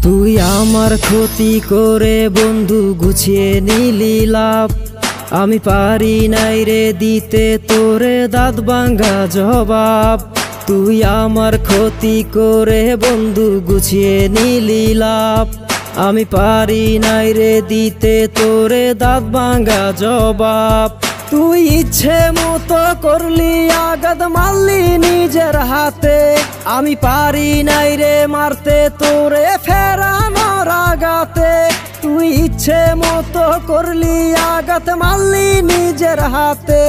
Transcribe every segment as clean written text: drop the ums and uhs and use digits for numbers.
তুই আমার ক্ষতি করে বন্ধু গুছিয়ে নিলি লাভ, আমি পারি নাই রে দিতে তোরে দাঁত ভাঙা জবাব। তুই আমার ক্ষতি করে বন্ধু গুছিয়ে নিলি লাভ, আমি পারি নাই রে দিতে তোরে দাঁত ভাঙা জবাব। তুই ইচ্ছে মতো করলি আঘাত মারলি নিজের হাতে, আমি পারি নাই রে মারতে তোরে ফেরানোর আঘাতে। তুই ইচ্ছে মতো করলি আঘাত মারলি নিজের হাতে,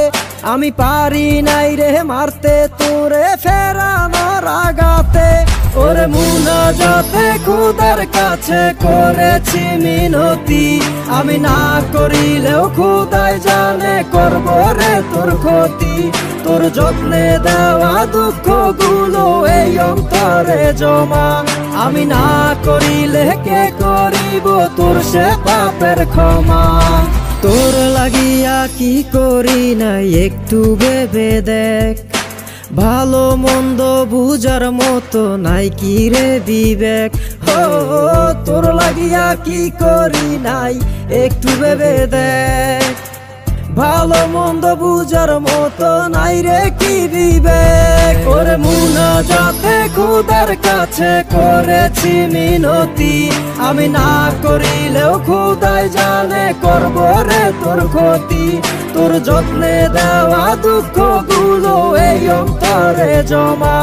আমি পারি নাই রে মারতে তোরে ফেরানোর আঘাতে। ওরে মুনাজাতে খোদার কাছে করেছি মিনতি, আমি না করিলেও খোদাই জানে করব রে তোর ক্ষতি। তোর যত্নে দেওয়া দুঃখ গুলো এই অন্তরে জমা, আমি না করিলে কে করিব তোর সে পাপের ক্ষমা। তোর লাগিয়া কি করি নাই একটু ভেবে দেখ, ভালো মন্দ বুঝার মতো নাই কি রে বিবেক। ও তোর লাগিয়া কি করি নাই একটু ভেবে দেখ, ভালো মন্দ বুঝার মতো নাই রে কি বিবেক। ওরে মুনাজাতে খোদার কাছে করেছি মিনতি, আমি না করিলেও খোদাই জানে করব রে তোর ক্ষতি। তোর যত্নে দেওয়া দুঃখ গুলো এই অন্তরে জমা,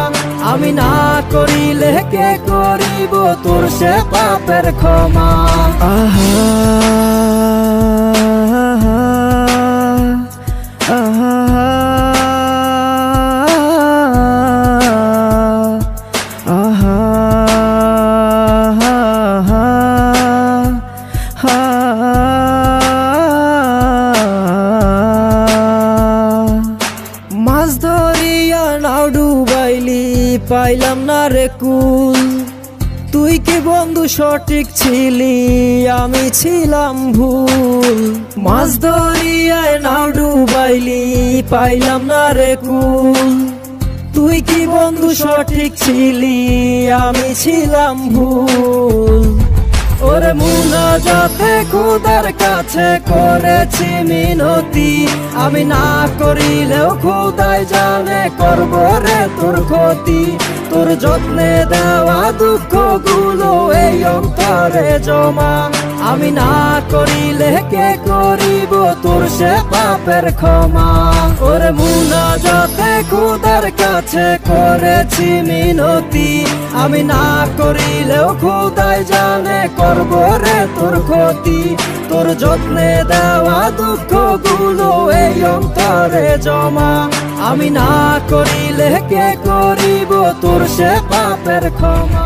আমি না করিলে কে করিব তোর সে পাপের ক্ষমা। আহা মাছ ধরিয়া নাও ডুবাইলি পাইলাম না রে কুল, তুই কি বন্ধু সঠিক ছিলি আমি ছিলাম ভুল। মাছ ধরিয়া নাও ডুবাইলি পাইলাম না রে কুল, তুই কি বন্ধু সঠিক ছিলি আমি ছিলাম ভুল। ওরে মুনাজাতে খোদার কাছে করেছি মিনতি, আমি না করিলেও খোদাই জানে করব রে তোর ক্ষতি। তোর যত্নে দেওয়া দুঃখ গুলো এই অন্তরে জমা, আমি না করিলে কে করিব তোর সে পাপের ক্ষমা। ওরে মুনাজাতে খোদার কাছে করেছি মিনতি, আমি না করিলেও খোদাই জানে করব রে তোর ক্ষতি। তোর যত্নে দেওয়া দুঃখ গুলো এই অন্তরে জমা, আমি না করিলে কে করিব তোর সে পাপের ক্ষমা।